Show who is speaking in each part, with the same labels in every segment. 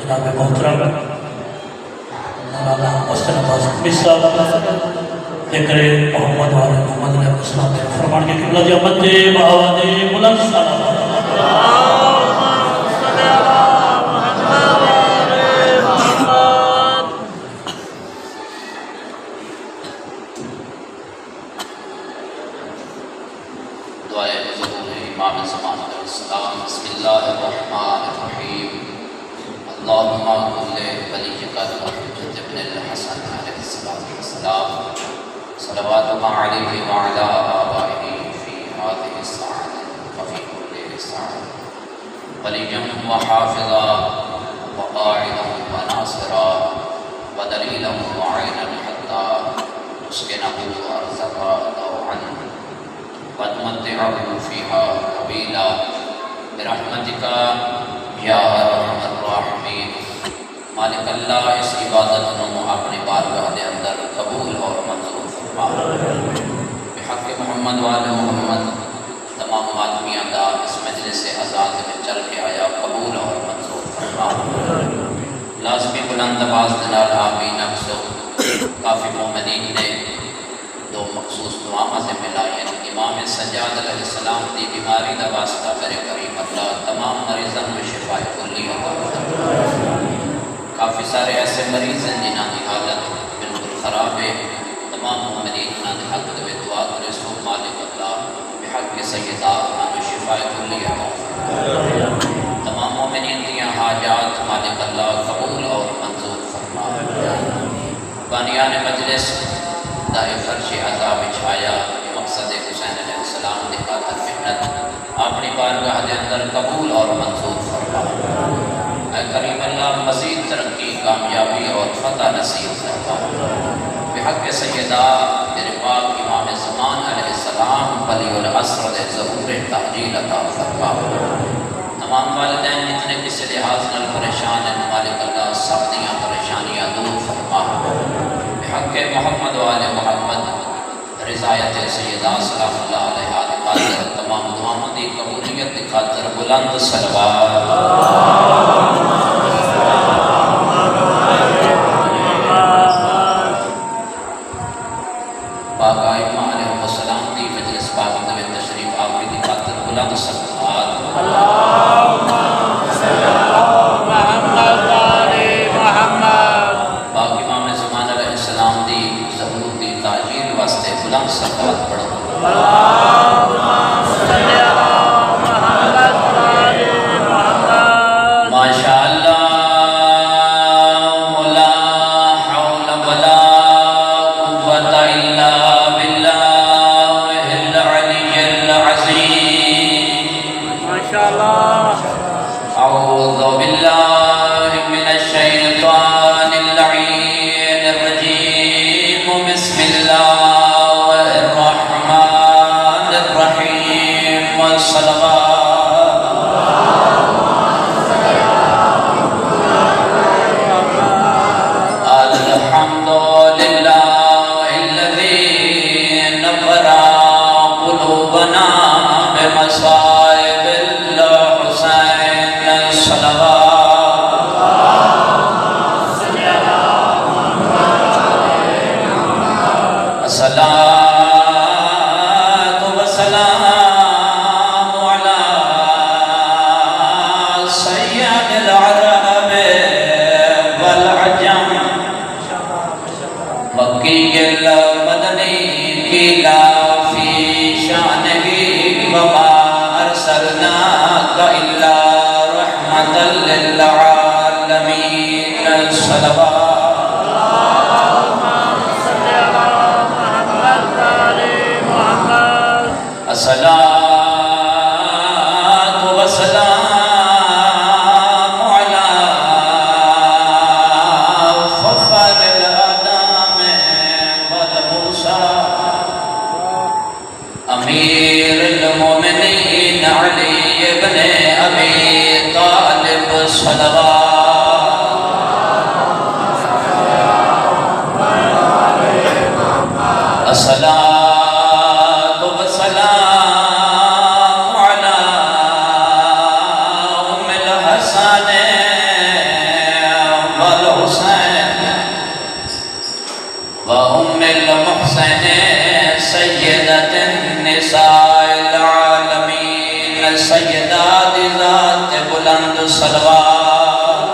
Speaker 1: جناب محترم مولانا محسن عباس قمیص صاحب ذکر محمد والے محمد علیہ السلام کے فرمان کے قبلہ جامت بآواز بلند صلوات
Speaker 2: دعائے حضور امام زمان علیہ السلام بسم اللہ الرحمن الرحیم اللہم کل ولیک الحجت ابن الحسن علیہ السلام صلوات علیہ وعلا آبائہ فی هذه الساعة وفی كل ساعة ولیا وحافظا وقاعدا وناصرا ودلیلا وعینا حتی تسکنہ ارضک طوعا وَتْمَتِّعَهُ فِيهَا طَوِيلًا بِرَحْمَتِكَ یا ارحم الراحمین۔ مالک اللہ اس عبادت نو اپنی بارگاہ دے اندر قبول اور منظور فرما۔ بحق محمد وآل محمد تمام آدمیاں دا اس مجلس آزاد میں چل کے آیا قبول اور منظور فرما۔ لازمی بلند آواز دنال آمین اکسو۔ کافی مومنین نے دو مخصوص دعاواں سے ملائیں۔ امام سجاد علیہ السلام دی بیماری دا واسطہ کرے کریم اللہ تمام مریضاں میں شفا کلی عطا فرما۔ کافی سارے ایسے مریض ہیں جنہاں کی حالت بالکل خراب ہے، تمام مومنین انہاں دے حق دے دعا کرے سو مالک اللہ بحق سیدہ انہاں میں شفا کلی عطا فرما۔ تمام مومنین دیاں حاجات مالک اللہ قبول اور منظور فرما۔ بانیان مجلس دائے فرش عذاب چھایا مقصد حسین علیہ السلام دی خاطر محنت اپنی بارگاہ دے اندر قبول اور منظور فرما۔ اے کریم اللہ مزید ترقی کامیابی اور فتح نصیب فرما۔ بحق سیدہ تیرے پاک امام زمان علیہ السلام ولی العصر دے ظہور تحلیل عطا فرما۔ تمام والدین جتنے کسی لحاظ نال پریشان ہیں مالک اللہ سب دیاں پریشانیاں دور فرما۔ بحق محمد وآل محمد رضایت سیدہ صلی اللہ علیہ وآلہ تمام دعاؤں دی قبولیت دی خاطر بلند صلوات۔ پاک ائمہ علیہ السلام دی مجلس پاک میں تشریف آوری دی خاطر بلند صلوات۔ اللہم صلی اللہ محمد علی محمد۔ پاک امام زمان علیہ السلام دی ظہور دی تاجیر واسطے بلند صلوات پڑھو۔ اللہم صلی اللہ محمد علی محمد۔ ماشاءاللہ لا حول ولا قوة الا باللہ العلی العظیم۔ ماشاءاللہ اعوذ باللہ من الشیطان اللعین الرجیم بسم اللہ الرحمن الرحیم والصلوات۔ الحمد للہ الذی نور قلوبنا بمصائب الحسین الصلوات۔ الصلاة والسلام على سيد العرب والعجم مكي المدني لا في شأنه وما أرسلناك إلا رحمة للعالمين الصلوات۔ الصلاة والسلام على فخر الآدم والموسى أمير المؤمنين علي بن أبي طالب صلوات۔ الصلاة والسلام حسین سیدت النساء العالمین سیدات ذات بلند صلوات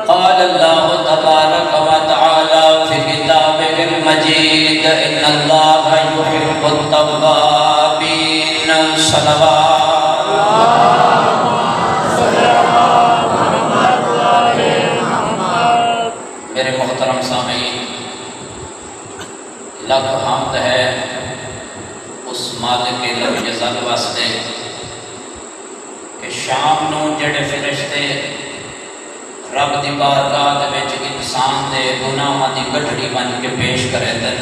Speaker 2: قال اللہ تبارک و تعالی فی کتابہ المجید ان اللہ یحب التوابین صلوات میرے محترم سامعین، لکھ حمد ہے اس مالک لم یزل واسطے کہ شام نو جڑے فرشتے رب دی بارگاہ دے وچ انسان دے گناہاں دی گٹھڑی بن کے پیش کرے دے،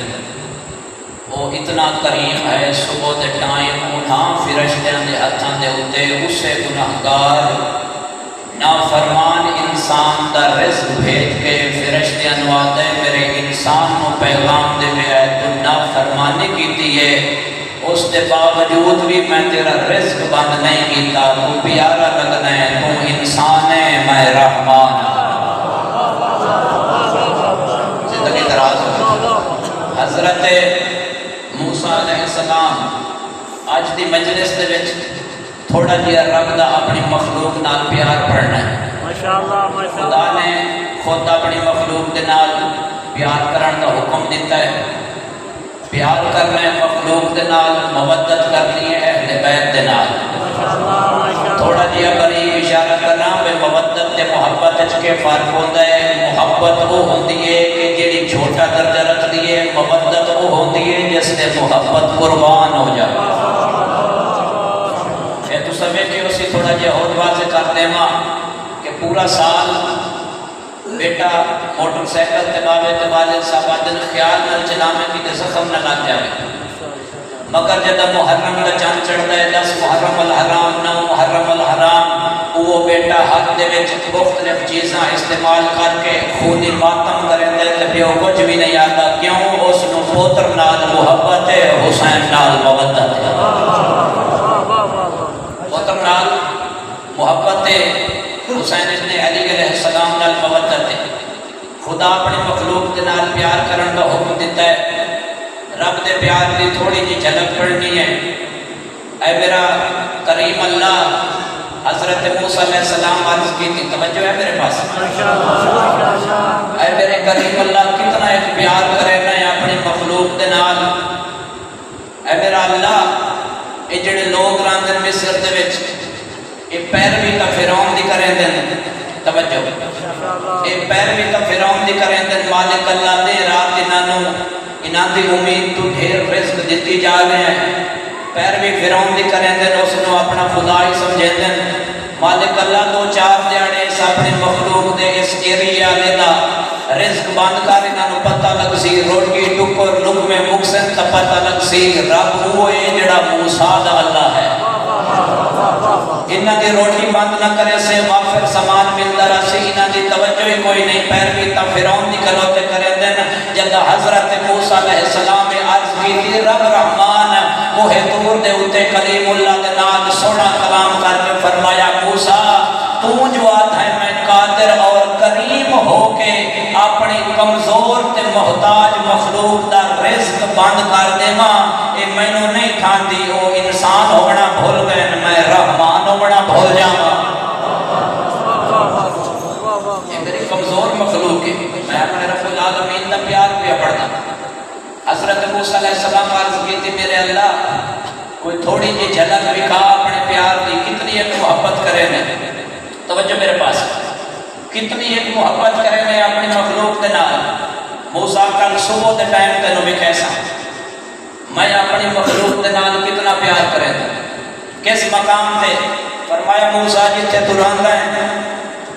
Speaker 2: وہ اتنا کریم ہے۔ صبح دے ٹائم انہاں فرشتیاں دے ہتھاں دے اُتے اسے گناہگار نافرمان انسان دا رزق بھیج کے فرشتیاں نو آدھے میرے انسان نو پیغام دے میں آئے تو نافرمانی کیتی ہے، اس دے باوجود بھی میں تیرا رزق بند نہیں کیتا، تو پیارا لگنا ہے، تو انسان ہے، میں رحمان زندگی دراز ہو۔ حضرت موسیٰ علیہ السلام آج دی مجلس دے وچ تھوڑا جیا رب دا اپنی مخلوق نال پیار پڑھنا ہے۔ خدا نے خود اپنی مخلوق دے نال پیار کرن دا حکم دیتا ہے، پیار کرنا ہے مخلوق دے نال، مودت کرنی ہے اہل بیت دے نال۔ تھوڑا جیا بری اشارہ کرنا بے مودت تے محبت اچ کے فرق ہوتا ہے۔ محبت وہ ہوتی ہے کہ جیڑی چھوٹا درجہ رکھ دیئے، مودت وہ ہوتی ہے جس نے محبت قربان ہو جائے۔ تو سمجھے کہ اسی تھوڑا جہا اور واضح کر دے ماں کہ پورا سال بیٹا موٹر سائیکل تے بابے تے والد صاحب دن خیال نہ چلاوے کی تے زخم نہ لگ جاوے، مگر جدہ محرم کا چاند چڑھتا ہے 10 محرم الحرام 9 محرم الحرام، وہ بیٹا حق دے وچ مختلف چیزاں استعمال کر کے خونی ماتم کریں دے تے پیو کچھ بھی نہیں آتا، کیوں؟ اس نو پوتر نال محبت ہے، حسین نال مودت ہے۔ پوتر نال محبت ہے، حسین ابن علی علیہ السلام نال مودت ہے۔ خدا اپنی مخلوق دے نال پیار کرن دا حکم دیتا ہے۔ رب دے پیار دی تھوڑی جی جھلک پڑنی ہے۔ اے میرا کریم اللہ، حضرت موسیٰ علیہ السلام عرض کی تھی، توجہ ہے میرے پاس؟ اے میرے کریم اللہ، کتنا ایک پیار کرے نا اپنی مخلوق دے نال۔ اے میرا اللہ، یہ جڑے لوگ راندن مصر دے وچ یہ پیروی تا فرعون دی کریں دن، توجہ، یہ پیروی تا فرعون دی کریں دن، مالک اللہ دے رات انہاں دی امید تو ڈھیر رزق دیتی جا رہے ہیں، پیروی فرعون دی کریں دن، اس نے اپنا خدا ہی سمجھے دن۔ مالک اللہ 2-4 دیاڑے اس اپنی مخلوق دے اس ایریا لیدا رزق بند کر، انہوں پتہ لگ سی روٹی ٹکر لقمے مقصد تا پتہ لگ سی رب ہوئے جڑا موسیٰ دا اللہ ہے۔ انہاں دی روٹی بند نہ کرے سے غافر سامان ملتا رہا سی، انہاں دی توجہ ہی کوئی نہیں، پیروی تا فرعون دی کلوتے کرے دن۔ جدہ حضرت موسیٰ علیہ السلام میں عرض کی تھی رب رحمان کوہ طور دے اتے کلیم اللہ دے نال سونا کلام کر کے فرمایا موسیٰ تو جو آتا ہے میں قادر اور کریم ہو کے اپنی کمزور تے محتاج مخلوق دا رزق بند کر دے ماں، اے میں نو نہیں تھان دی او انسان ہونا بھول گئے میں رحمان ہونا بھول جاؤں۔ یہ میری کمزور مخلوق ہے، میں اپنے رب العالمین دا پیار پہ پڑھتا۔ حضرت موسیٰ علیہ السلام عرض کی تھی میرے اللہ کوئی تھوڑی جی جھلک دکھا اپنے پیار دی، کتنی ایک محبت کرے میں، توجہ میرے پاس، کتنی ایک محبت کرے میں اپنی مخلوق دے نال۔ موسیٰ کل صبح دے ٹائم تینوں میں کیسا میں اپنی مخلوق دے نال کتنا پیار کرے تھا، کس مقام تے؟ فرمایا موسیٰ جتھے تو رہندا ہے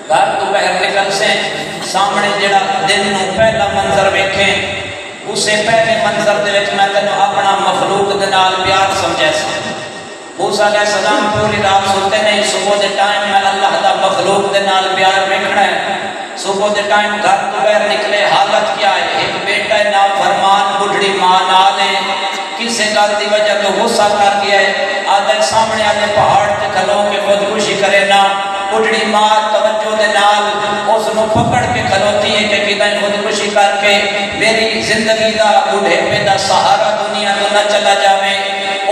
Speaker 2: گھر تو باہر نکل سے سامنے جڑا دن نو پہلا منظر ویکھیں اسے پہلے منظر دے وچ میں تینوں اپنا مخلوق دے نال پیار سمجھے سا۔ موسیٰ علیہ السلام پوری رات سوتے نہیں، صبح دے ٹائم میں اللہ دا مخلوق دے نال پیار ویکھنا ہے۔ صبح دے ٹائم گھر تو باہر نکلے، حالت کیا ہے؟ ایک بیٹا ہے نافرمان بڈھڑی ماں نال ہے، کسے گل دی وجہ تو غصہ کر گیا ہے، آدھے سامنے آدھے پہاڑ تے کھلو کے خودکشی کرے نا، بڈھڑی ماں توجہ دے نال اس نو پکڑ کے کھلوتی ہے کہ کدھر خودکشی کر کے میری زندگی دا بڑھاپے دا سہارا دنیا تو نہ چلا جاوے۔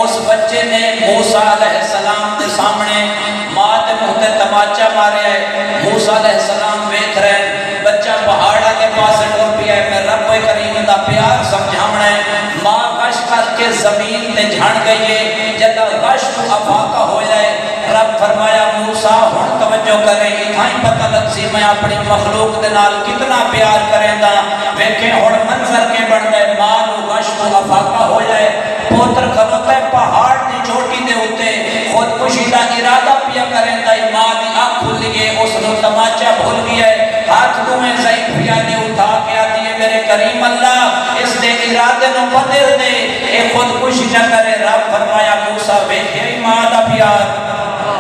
Speaker 2: اس بچے نے موسیٰ علیہ السلام کے سامنے ماں دے منہ تے تماچا ماریا ہے۔ موسیٰ علیہ السلام ویکھ رہے ہیں بچہ پہاڑا کے پاس ٹر پیا ہے، میں رب کریم دا پیار سمجھاونا ہے۔ ماں گش کر کے زمین تے جھڑ گئی ہے، جدا گش تو افاقہ ہو جائے۔ رب فرمایا موسیٰ ہن توجہ کریں، اتھائی پتہ لگ سی میں اپنی مخلوق دے نال کتنا پیار کریں دا۔ ویکھیں ہن منظر کے بن گئے، ماں نو گش تو افاقہ ہو جائے، پوتر کھلوتا ہے پہاڑ دی چوٹی دے ہوتے خودکشی دا ارادہ پیا کریں دا۔ ماں دی آنکھ کھل گئی، اس نو تماچا بھول گیا ہے، ہاتھ کو میں ضعیف پیالی اٹھا کے آتی ہے میرے کریم اللہ اس دے ارادے نو بدل دے، اے خودکشی نہ کرے۔ رب فرمایا موسیٰ ویکھے ماں دا پیار،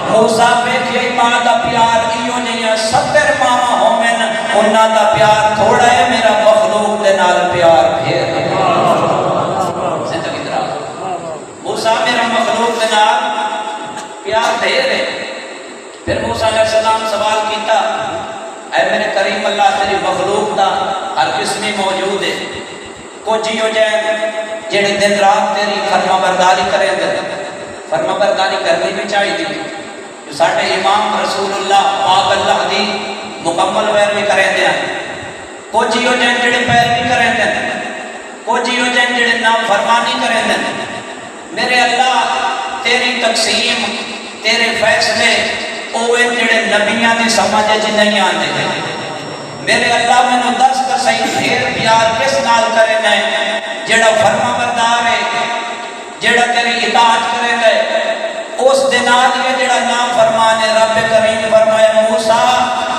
Speaker 2: موسیٰ ویکھے ماں دا پیار، ایو جیاں 70 ماں ہومن انہاں دا پیار تھوڑا ہے، میرا مخلوق دے نال پیار پھیر زندگی دراز۔ موسیٰ میرا مخلوق دے نال پیار پھیر ہے۔ پھر موسیٰ علیہ السلام سوال کیتا، اے میرے کریم اللہ تیری مخلوق دا ہر قسمی موجود ہے، کچھ ہو جائے جڑے دن رات تیری فرما برداری کریں دے، فرما برداری کرنی بھی چاہی دی جو ساڑھے امام رسول اللہ پاک اللہ دی مکمل پیروی کریں دے، کچھ ہو جائے جڑے پیروی کریں دے، کچھ ہو جائے جڑے نام فرمانی کریں دے۔ میرے اللہ تیری تقسیم تیرے فیصلے اوے جڑے نبیاں دی سمجھے جی نہیں آنے دے۔ میرے اللہ میں نو دس کا صحیح پھیر پیار کس نال کرے گئے، جڑا فرما بردار ہے، جڑا تیری اطاعت کرے گئے، اس دنات یہ جڑا نام فرمانے۔ رب کریم فرمایا موسیٰ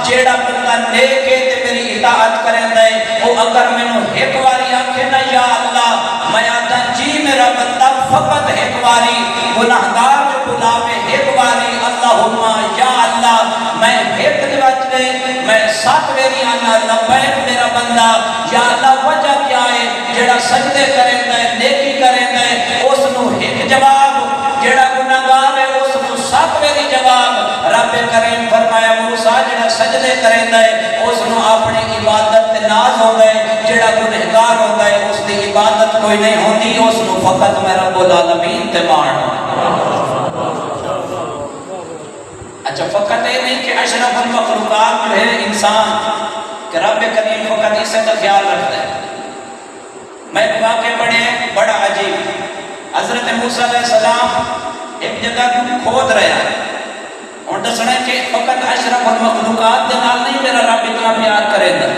Speaker 2: جڑا بندہ نیک ہے تے میری اطاعت کرے گئے، وہ اگر میں نو ایک واری آنکھے نا یا اللہ میں آتا جی میرا بندہ فقط ایک واری گناہگار جو بلاوے ایک واری اللہم یا اللہ میں ایک دوات لے میں 7 ویری آنا لبیک میرا بندہ یا اللہ وجہ کیا ہے جڑا سجدے کریں گے نیکی کریں گے اس نو ایک جواب، جڑا گناہگار ہے اس نو 7 ویری جواب۔ رب کریم فرمایا موسیٰ جڑا سجدے کریں گے اس نو اپنی عبادت تے ناز ہو گئے، جڑا گناہگار ہو گئے اس دی عبادت کوئی نہیں ہوندی، اس نو فقط میں رب العالمین تے مان۔ اچھا فقط یہ نہیں کہ اشرف المخلوقات جو ہے انسان کہ رب کریم فقط اسے کا خیال رکھتا ہے۔ میں ایک واقعہ پڑھے بڑا عجیب، حضرت موسیٰ علیہ السلام ایک جگہ کھود رہا ہے اور دسنا کہ فقط اشرف المخلوقات دے نال نہیں میرا رب اتنا پیار کرے گا،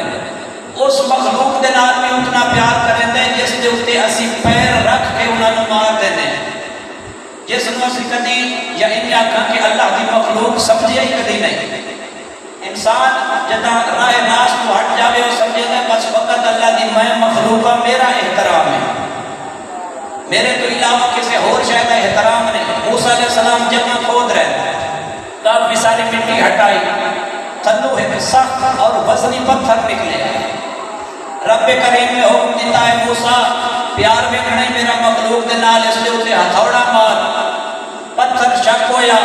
Speaker 2: اس مخلوق دے نال بھی اتنا پیار کرے گا جس دے اتے اسی پیر رکھ کے انہاں نوں مار دینے، جس نو اسی کدی یا انہیں آکھاں کہ اللہ دی مخلوق سمجھے ہی کدی نہیں۔ انسان جدا راہ راست تو ہٹ جاوے اور سمجھے گا بس فقط اللہ دی میں مخلوقہ میرا احترام ہے، میرے تو علاوہ کسی اور شاید احترام نہیں۔ موسیٰ علیہ السلام جگہ کھود رہے کافی ساری مٹی ہٹائی، تھلو ایک سخت اور وزنی پتھر نکلے۔ رب کریم نے حکم دیتا ہے موسیٰ پیار میں کھڑے میرا مخلوق دے نال اس لئے اسے ہتھوڑا مار۔ پتھر شک ہویا،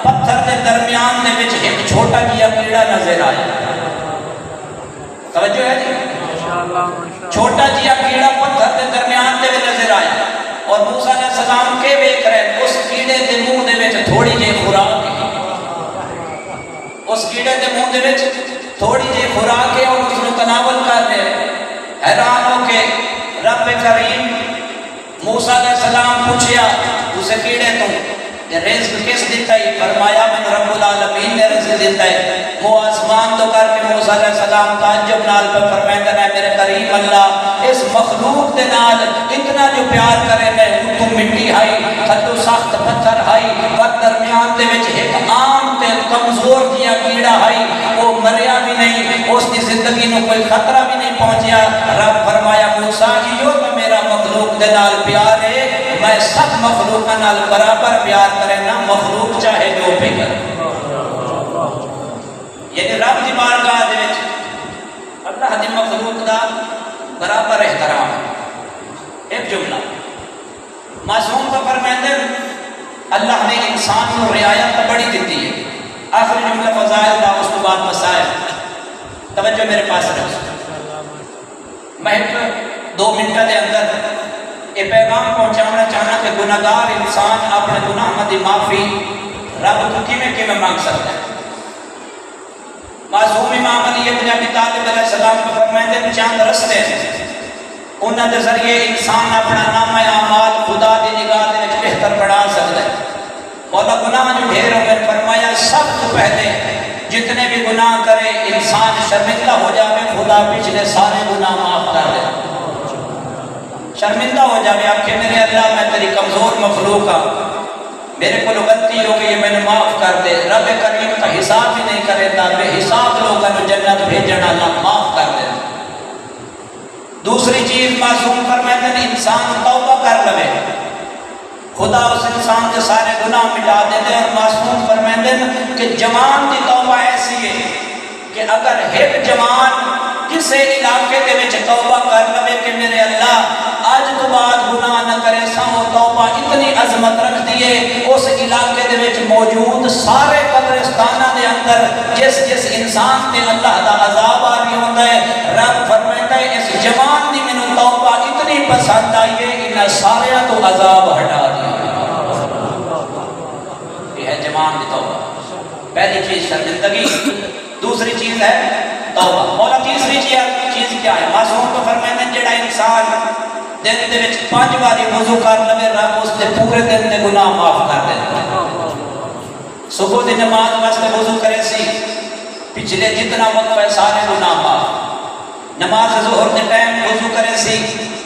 Speaker 2: پتھر دے درمیان دے وچ ایک چھوٹا جیا کیڑا نظر آیا۔ توجہ ہے جی؟ چھوٹا جیا کیڑا پتھر دے درمیان دے وچ نظر آیا اور موسیٰ علیہ السلام کے ویکھ رہے اس کیڑے دے منہ دے وچ تھوڑی جی خوراک ہے، اس کیڑے دے منہ دے وچ تھوڑی جی خوراک ہے اور اس نے تناول کر رہے۔ حیران ہو کے رب کریم موسیٰ علیہ السلام پوچھیا اسے کیڑے تو رزق کس دیتا ہے؟ فرمایا من رب العالمین نے رزق دیتا ہے۔ وہ آسمان تو کر کے موسیٰ علیہ السلام تعجب نال پر فرمائندہ ہے میرے کریم اللہ اس مخلوق دے نال اتنا جو پیار کرے میں تو مٹی ہائی تھلو سخت پتھر ہائی پر درمیان دے وچ ایک عام تے کمزور دیا کیڑا ہائی، وہ مریا بھی نہیں، اس کی زندگی نو کوئی خطرہ بھی نہیں پہنچیا۔ رب فرمایا موسیٰ یہ تو میرا مخلوق دے نال پیار ہے، میں سب مخلوق نال برابر پیار کرے نا مخلوق چاہے جو بھی کرے۔ یعنی رب دی بارگاہ دے وچ اللہ دی مخلوق دا برابر احترام ہے۔ ایک جملہ معصوم کا فرمائندے اللہ نے انسان کو رعایت بڑی دیتی ہے۔ آخری جملہ فضائل دا اس کے بعد مسائل توجہ میرے پاس رکھ میں 2 منٹوں کے اندر یہ پیغام پہنچانا چاہنا کہ گناہگار انسان اپنے گناہوں کی معافی رب کو کیویں مانگ سکتا ہے۔ معصوم امام علی ابن ابی طالب علیہ السلام کو فرمائے تھے چند رستے انہاں دے ذریعے انسان اپنا نامہ اعمال خدا دی نگاہ دے وچ بہتر بنا سکتا ہے۔ مولا گناہ جو ڈھیر ہو گئے فرمایا سب تو پہلے جتنے بھی گناہ کرے انسان شرمندہ ہو جاوے خدا پچھلے سارے گناہ معاف کر دے۔ شرمندہ ہو جاوے آپ کہ میرے اللہ میں تیری کمزور مخلوق ہوں، میرے کو غلطی ہو گئی میں نے معاف کر دے۔ رب کریم کا حساب ہی نہیں کرے تا بے حساب لوگوں کو جنت بھیجنا اللہ معاف کر دے۔ دوسری چیز معصوم فرماتے ہیں انسان توبہ کر لے خدا اس انسان کے سارے گناہ مٹا دیتے ہیں۔ اور معصوم فرماتے ہیں کہ جوان کی توبہ ایسی ہے کہ اگر ایک جوان کسی علاقے کے وچ توبہ کر لے کہ میرے اللہ آج تو بعد گناہ نہ کرے سا وہ توبہ اتنی عظمت رکھ دیے اس علاقے دے وچ موجود سارے قبرستانہ دے اندر جس انسان تے اللہ دا عذاب آ رہی ہوتا ہے رب فرماتا ہے اس جوان دی مینوں توبہ اتنی پسند آئی ہے انہاں سارے تو عذاب ہٹا دیا۔ یہ ہے جوان دی توبہ۔ پہلی چیز شرمندگی، دوسری چیز ہے توبہ۔ مولا تیسری چیز کیا ہے؟ معصوم کو فرماتے ہیں جڑا انسان دن دے وچ 5 باری وضو کر لے رب اس دے پورے دن دے گناہ معاف کر دیتا ہے۔ صبح دی نماز واسطے وضو کرے سی پچھلے جتنا وقت ہے سارے گناہ معاف۔ نماز ظہر دے ٹائم وضو کرے سی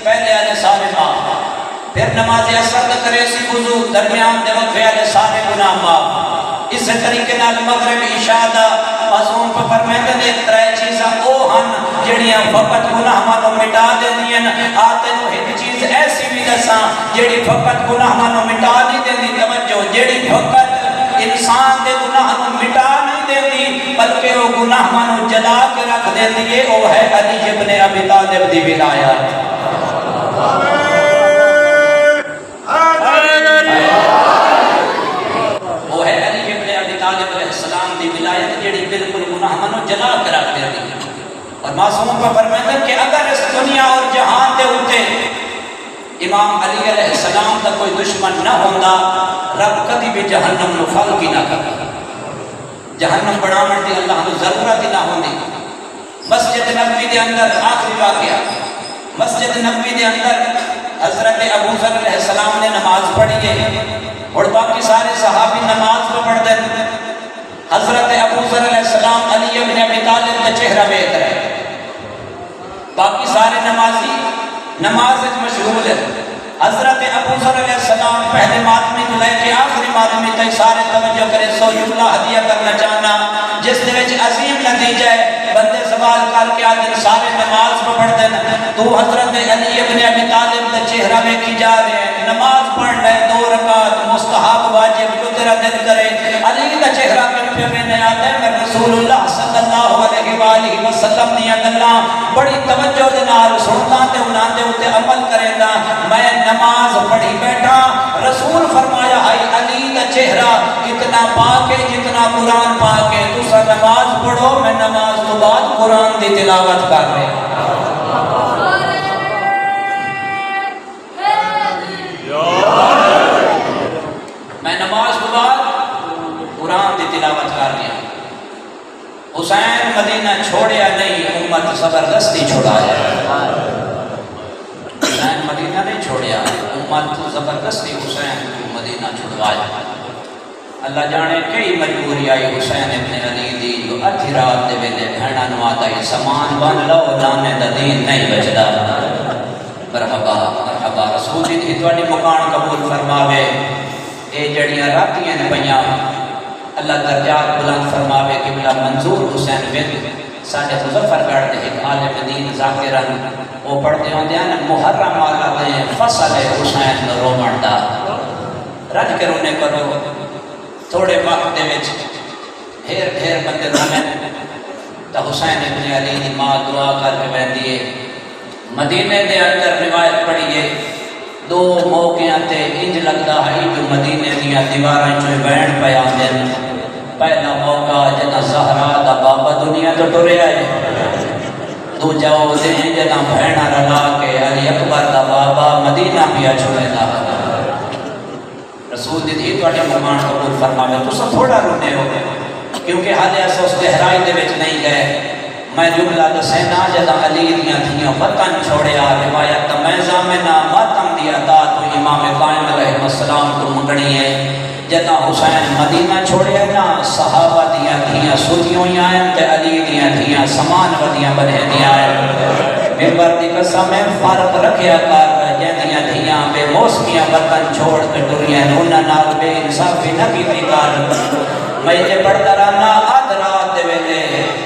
Speaker 2: پہلے والے سارے معاف۔ پھر نماز عصر دے کرے سی وضو درمیان دے وقت والے سارے گناہ معاف۔ اس طریقے نال مغرب عشاء دا معصوم کو فرماتے ہیں 3 چیزاں او ہن جڑیاں فقط گناہاں نوں مٹا دیندیاں۔ آ تینوں ایک چیز ایسی بھی دساں جڑی فقط گناہاں نوں مٹا نہیں دیندی، توجہ جڑی فقط انسان دے گناہ نوں مٹا نہیں دیندی بلکہ وہ گناہاں نوں جلا کے رکھ دیندی ہے، وہ ہے علی ابن ابی طالب دی ولایت۔ وہ ہے علی ابن ابی طالب علیہ السلام دی ولایت جڑی بالکل گناہاں نوں جلا کے رکھ دیندی ہے۔ اور معصوم کو فرماتے ہیں کہ اگر اس دنیا اور جہان دے اوتے امام علی علیہ السلام کا کوئی دشمن نہ ہوندا رب کبھی بھی جہنم نو خلق ہی نہ کرتا، جہنم بناون دی اللہ نو ضرورت ہی نہ ہوندی۔ مسجد نبوی دے اندر آخری واقعہ، مسجد نبوی دے اندر حضرت ابو ذر علیہ السلام نے نماز پڑھی ہے اور باقی سارے صحابی نماز کو پڑھ دیں۔ حضرت ابو ذر علیہ السلام علی ابن ابی طالب کا چہرہ دیکھ رہے ہیں، باقی سارے نمازی نماز مشغول ہے۔ حضرت ابو ذر علیہ السلام پہلے ماتمی تو لے کے آخری ماتمی تک سارے توجہ کرے سو جملہ ہدیہ کرنا چاہنا جس دے وچ عظیم نتیجہ ہے۔ بندے سوال کر کے آدھے سارے نماز پڑھ دیں تو حضرت علی ابن ابی طالب کا چہرہ ویکھی جا رہے ہیں، نماز پڑھ رہے 2 رکعت مستحب واجب جو تیرا دل کرے۔ علی کا چہرہ پہ میں نے آتا ہے میں رسول اللہ صلی اللہ علیہ وآلہ وسلم دیا گلاں بڑی توجہ دے نال سنتا تے انہاں دے اوتے عمل کریندا۔ میں نماز پڑھی بیٹھا، رسول فرمایا ہے علی کا چہرہ اتنا پاک ہے جتنا قرآن پاک ہے، تسا نماز پڑھو میں نماز تو بعد قرآن دی تلاوت کر رہے ہیں۔ میں نماز کے بعد قرآن دی تلاوت کر رہا ہوں۔ حسین مدینہ چھوڑیا نہیں، امت زبردستی چھڑایا۔ حسین مدینہ نہیں چھوڑیا، امت زبردستی حسین کو مدینہ چھڑوایا۔ اللہ جانے کئی مجبوری آئی حسین ابن علی دی جو ادھی رات دے ویلے بھیڑا نواتا ہی سامان بن لو لانے دا دین نہیں بچدا۔ مرحبا مرحبا رسول دی تواڈی مکان قبول فرماوے۔ اے جڑیاں راتیاں نے پئیاں اللہ درجات بلند فرماوے کہ بلا منظور حسین بن ساڈے مظفر گڑھ دے ایک عالم دین ذاکرن وہ پڑھتے ہوندے ہیں محرم والا دے فصل حسین نو رومن دا رج کے رونے کرو تھوڑے وقت دے وچ ڈھیر بندے رومن تا حسین ابن علی دی ماں دعا کر کے بہندی ہے۔ مدینے دے اندر روایت پڑھی ہے 2 موقعوں تے انج لگتا ہے جو مدینے دیا دیواراں چوں بہن پے آندے۔ پہلا موقع جنا زہرا دا بابا دنیا تو ٹریا ہے، دو جاؤ دیں جنا بھینا رلا کے علی اکبر دا بابا مدینہ پیا چھوڑے دا رسول دی تھی تو اٹھے مہمان قبول فرماوے تو سب تھوڑا رونے ہو گئے کیونکہ حالے ایسا اس گہرائی دے وچ نہیں گئے میں جملہ دسینا جدا علی دیاں تھیاں وطن چھوڑیا روایت میں زامنہ ماتم دیا تا تو امام قائم علیہ السلام کو منگنی ہے جدا حسین مدینہ چھوڑیا نا صحابہ دیاں تھیاں سوتیوں ہی آئیں تے علی دیاں تھیاں سمان ودیاں بنے دیاں آئیں ممبر دی قسم میں فارق رکھیا کر جہدیاں تھیاں بے موسمیاں وطن چھوڑ کے ٹریاں انہاں نال بے انصافی نہ کیتی کر میں یہ پڑھتا رہنا آدھ رات دے ویلے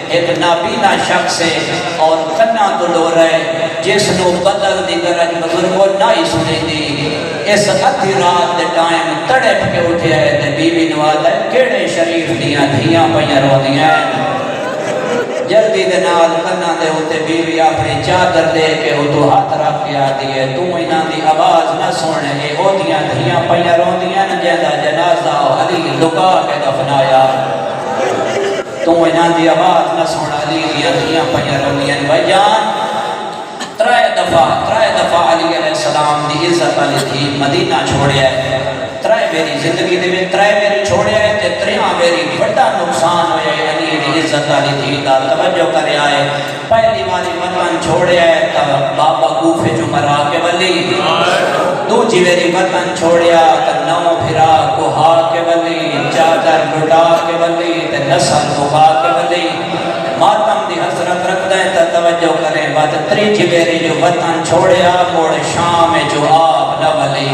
Speaker 2: ایک نابینا شخص ہے اور کنا دلو رہے جس نو بدل دی گرج بزرگوں نہ ہی سنی دی اس ادھی رات دے ٹائم تڑپ کے اٹھے ہے تے بیوی نواد ہے کیڑے شریف دیاں دھیاں پہیاں رو دیاں جلدی دے نال کنا دے ہوتے بیوی اپنی چادر دے کے ہو تو ہاتھ رکھ کے آتی ہے تو انہاں دی آواز نہ سونے یہ ہو دیاں دھیاں پہیاں رو دیاں جہاں جنازہ علی لکا کے دفنایا تو انہاں دی آواز نہ سونا علی دیاں پہیاں رو دیاں بھائی جان ترائے دفعہ علی علیہ السلام دی عزت علی تھی مدینہ چھوڑیا ہے ترائے میری زندگی دے میں ترائے میری چھوڑیا ہے تے تریاں میری بڑا نقصان ہویا ہے علی دی عزت علی تھی دا توجہ کرے آئے پہلی باری وطن چھوڑیا ہے تا بابا کوفے جو مرا کے ولی دوجی میری وطن چھوڑیا تا نو بھرا کوہا کے ولی چادر لٹا کے ولی تے نسل کوہا کے ولی ماتم دی حسرت رکھ دیں تا توجہ کریں بات تریجی میری جو وطن چھوڑیا موڑ شام جو آپ نہ ولی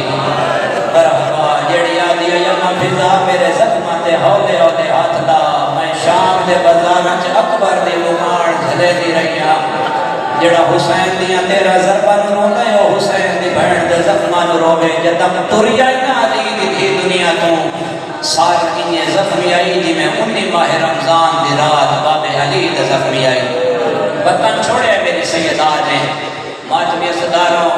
Speaker 2: برحبا جیڑی آدھی یما فضا میرے زخماتے ہولے ہولے ہاتھ دا میں شام دے بزارنچ اکبر دی لماڑ جھلے دی رہیا جیڑا حسین دیاں تیرا ضربن رو دے او حسین دی بہن دے زخمان روے جدم توریا نا علی دی تھی دنیا تو سار انہیں زخمی آئی جی میں 19 ماہ رمضان دی رات باب علی دے زخمی آئی وطن چھوڑے میری سیدار نے ماتمی صداروں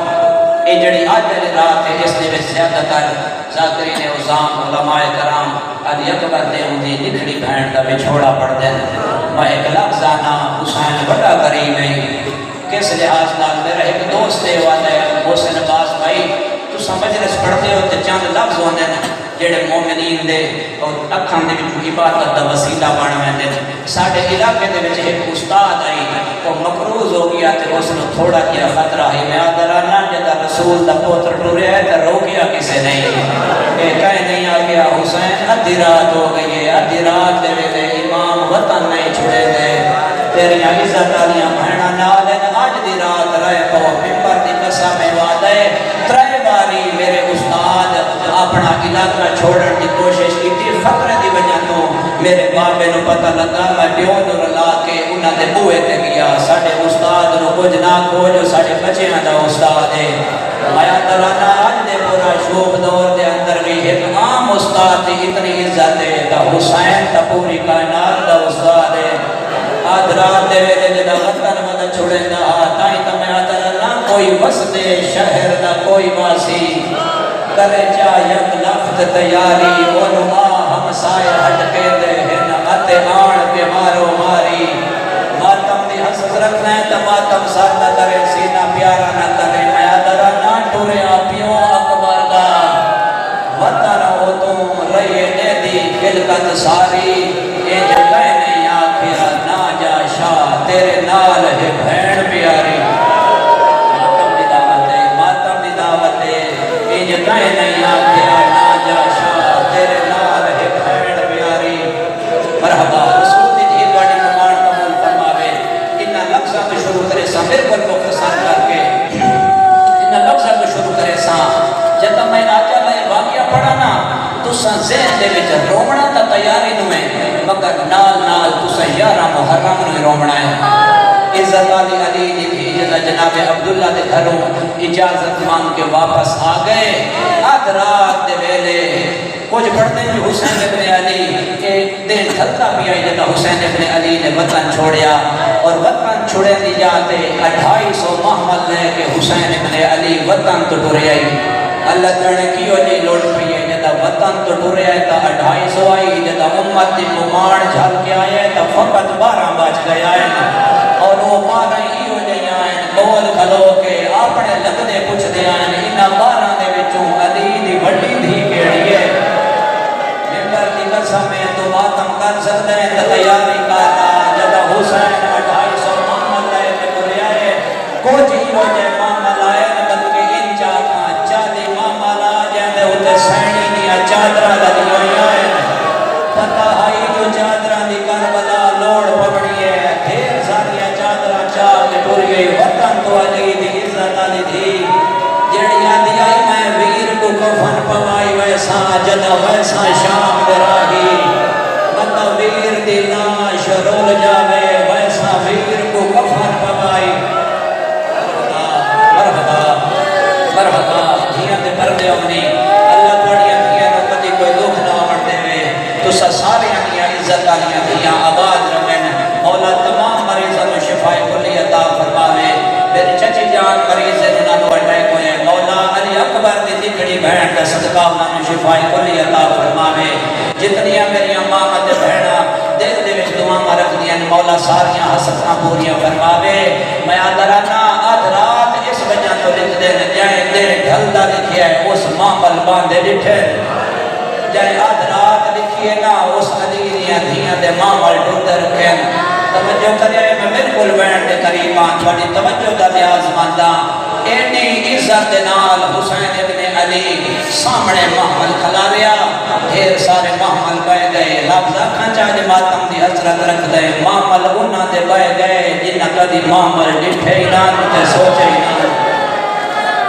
Speaker 2: اے جڑی آج علی رات ہے اس نے میں زیادہ تر ذاکرین عظام علماء کرام علی اکبر دے ہوندی نکھڑی بہن دا بچھوڑا پڑ دے میں ایک لفظانا حسین بڑا قریب ہے کس لحاظ نال میرا ایک دوست دے والا ہے محسن عباس بھائی تو سمجھ رس پڑھتے ہو تے چند لفظ ہوندے جڑے مومنین دے اور اکھان دے وچ عبادت دا وسیلہ بن ویندے ساڈے علاقے دے وچ ایک استاد آئی وہ مقروض ہو گیا تے اس نوں تھوڑا کیا خطرہ ہے میں آدرانا جدا رسول دا پوتر ٹریا ہے تے رو گیا کسے نہیں اے کہے نہیں آ گیا حسین ادھی رات ہو گئی ہے ادھی رات دے ویلے امام وطن نہیں چھڑے دے تیری عزت والیاں بہناں نال اج دی رات رہے پو ممبر دی قسم وعدہ ترے باری میرے استاد اپنا علاقہ چھوڑن کی کوشش کی تھی خطرے دی وجہ تو میرے بابے نو پتہ لگا میں پیو نو رلا کے انہاں دے بوئے تے گیا ساڈے استاد نو کچھ نہ کھو جو ساڈے بچیاں دا استاد ہے مایا ترانا اج دے پورا شوب دور دے اندر بھی ایک عام استاد دی اتنی عزت ہے تا حسین تا پوری کائنات دا استاد ہے آدھ رات دے ویلے جدا وطن وطن چھوڑے دا تائیں تا میں آدھرانا کوئی وسدے شہر دا کوئی واسی کرے جا یک لفظ تیاری اونو ہم سائے ہٹ کے دے ہن اتے آن کے مارو ماری ماتم دی حسد رکھنا ہے تا ماتم ساتھ نہ کرے سینہ پیارا نہ کرے میں آدھرا نہ ٹورے آپیوں اکبر دا وطن ہو تم رہے دے دی خلقت ساری اے جگہ نہیں آکھیا نہ جا شاہ تیرے نال ہے بھین پیاری جگہیں نہیں آگیا نا جا شاہ تیرے نال ہے بھین پیاری مرحبا رسول دی جی بڑی کمان قبول فرماوے انہا لفظہ تو شروع کرے سا بالکل مختصر کر کے انہا لفظہ تو شروع کرے سا جب میں آجا لائے واقعہ پڑھا نا تو سا ذہن دے وچ رومنا تا تیاری نویں مگر نال نال تو سا یارہ محرم نویں رومنا ہے عزت علی دی تھی جناب عبداللہ دے گھروں اجازت مانگ کے واپس آ گئے آدھ رات دے ویلے کچھ پڑھتے ہیں حسین ابن علی کہ دن ڈھلتا بھی آئی جتا حسین ابن علی نے وطن چھوڑیا اور وطن چھوڑے دی جاتے 250 محمد لے کے حسین ابن علی وطن تو ٹورے آئی اللہ جانے کیوں جی لوٹ پئی ہے جتا وطن تو ٹورے آئے تا 250 آئی جتا امت دی مماڑ جھل کے آئے تا فقط 12 بچ گئے آئے اور وہ 12 ہی سکتے ہیں انہاں 12 دے وچوں علی دی وڈی دھی کیڑی ہے ممبر دی قسم ہے تو ماتم کر سکتے ہیں تے تیاری کرنا جب حسین 250 محمد لے کے ترے آئے کچھ ہی ہو جائے محمد آئے بلکہ ان چالی محمد آ جائے تے سینی دیا چادرہ لگی ہوئی آئے پتہ آئی جو چادرہ دی کربلا لوڑ پکڑی ہے ڈھیر ساریا چادرہ چاہ کے ٹر گئی وطن تو علی دی عزت علی دی جڑی آدھی آئی میں ویر کو کفن پوائی ویسا جدا ویسا شام دراہی مطلب ویر دی لاش رول جاوے ویسا ویر کو کفن پوائی مرحبا مرحبا دھیاں دے پردے اپنی اللہ توڑیاں دھیاں نو کدی کوئی دکھ نہ آمن دے وے تو سارے دیا عزت آلیاں دیا آباد رمین مولا تمام مریضوں کو شفاء کلی عطا فرماوے میری چچی جان مریض ہے انہاں نو اٹیک ہوئے مولا علی اکبر دی دکھڑی بہن کا صدقہ انہاں نو شفاء کلی عطا فرماوے جتنیاں میری ماں تے بہناں دل دے وچ دعاواں رکھ دیاں مولا ساریاں حسرتاں پوریاں فرماوے میں آدرانا آدھ رات اس وجہ تو لکھ دے جائیں دے ڈھلدا لکھیا ہے اس معامل باندھے ڈٹھے جائے آدھ رات لکھیے نا اس علی دیاں دھیاں دے معامل ڈھلدے رکھیں توجہ کرے میں بالکل بینڈ دے قریب آن تھوڑی توجہ دا لیاز ماندہ اینی عزت نال حسین ابن علی سامنے محمل کھلا لیا ڈھیر سارے محمل بہ گئے لفظہ کھانچا دے ماتم دی حسرت رکھ دے محمل انہاں دے بہ گئے جنہ کدی محمل ڈٹھے ہی نہ تے سوچے ہی نہ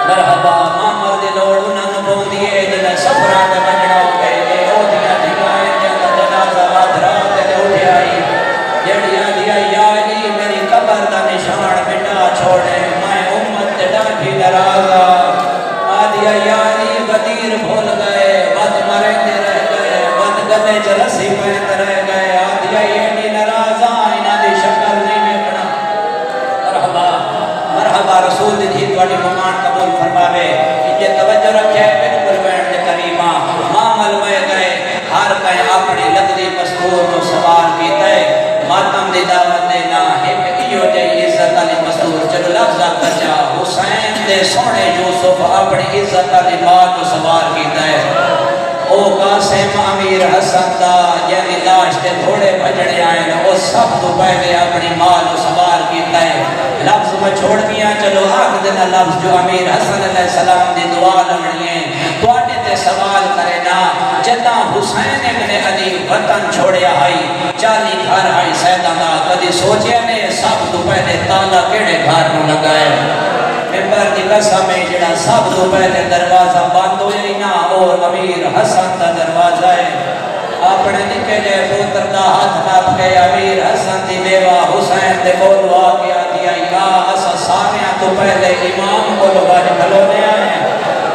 Speaker 2: مرحبا محمل دے لوڑ انہاں نو بون دیئے جنہ سفران دے بجڑا ہو گئے او دیاں دھگائیں جنہ جنازہ بات رات دے اٹھے آئی جڑیاں دیا یا علی میری قبر دا نشان مٹا چھوڑے میں امت تے ڈاٹھی نرازا آدیا یا علی غدیر بھول گئے بد مرندے رہ گئے بد گلے چلسی پہنت رہ گئے آدیا یہ نرازا انہاں دی شکل نہیں ویکھنا مرحبا مرحبا رسول دی دھی تواڈی ممان قبول فرماوے یہ توجہ رکھے بالکل بینڈ دے قریباں معامل میں گئے ہر کہیں اپنی لگدی مستور کو سوال کیتا ہے ماتم دی دعوت دینا ایک ایو جائی عزت علی مستور چلو لفظہ کچا حسین دے سونے یوسف اپنی عزت علی ماں کو سوال کیتا ہے او قاسم امیر حسن دا یعنی لاش تے تھوڑے بجڑے آئیں او سب تو پہلے اپنی ماں کو سوال کیتا ہے لفظ میں چھوڑ دیا چلو آخ دینا لفظ جو امیر حسن علیہ السلام دی دعا لگنی ہے تو آنے تے سوال کرے نا جتا حسین ابن علی وطن چھوڑیا آئی 40 گھر آئی سیدہ دا کدی سوچیا نے سب تو پہلے تالا کیڑے گھر نو لگائے ممبر دی قسم ہے جڑا سب تو پہلے دروازہ بند ہوئی نا اور امیر حسن دا دروازہ ہے اپنے نکے لے پوتر دا ہاتھ ناپ کے امیر حسن دی بیوہ حسین دے کول آ کے آدیا یا اسا سامیاں تو پہلے امام کو لگاج کھلونے آئے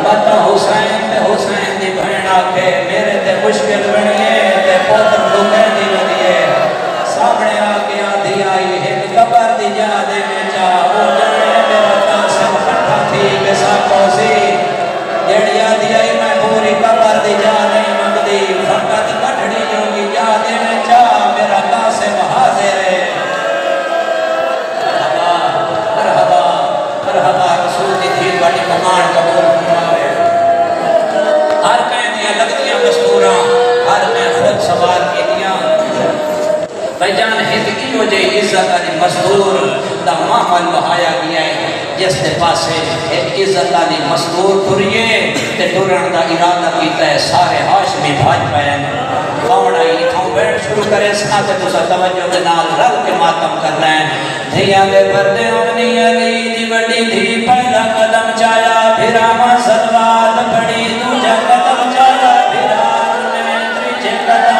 Speaker 2: بتا حسین دی بہن آکے میرے تے مشکل بنیے تے پوتر لکے دی ودیے سامنے آکے آدھی آئی ایک قبر دی جا دے میں جا وہ جانے میرا قاسم کھٹا تھی کسا کوسی جڑی آدھی آئی میں پوری قبر دی جا نہیں مگدی فقط کٹھڑی جوگی جا دے میں جا میرا قاسم حاضر ہے مرحبا مرحبا رسول دی دھی بڑی کمان قبول فرماوے ہر کہیں دیا لگتیاں مستوراں ہر کہیں خود سوال کی دیا بھائی جان ہت کی ہو جائے عزت علی مستور دا معامل بہایا گیا ہے جس دے پاسے ایک عزت علی مستور ٹریے تے ٹرن دا ارادہ کیتا ہے سارے ہاشمی بھاج پہن کون آئی تھوں بیٹھ شروع کرے سنا تے تسا توجہ دے نال رل کے ماتم کر رہے ہیں دھیاں دے پردے اپنی علی دی بڑی دھی پہلا قدم چایا پھر آما سلوات پڑی دوجا قدم چایا پھر آن میں تریجے قدم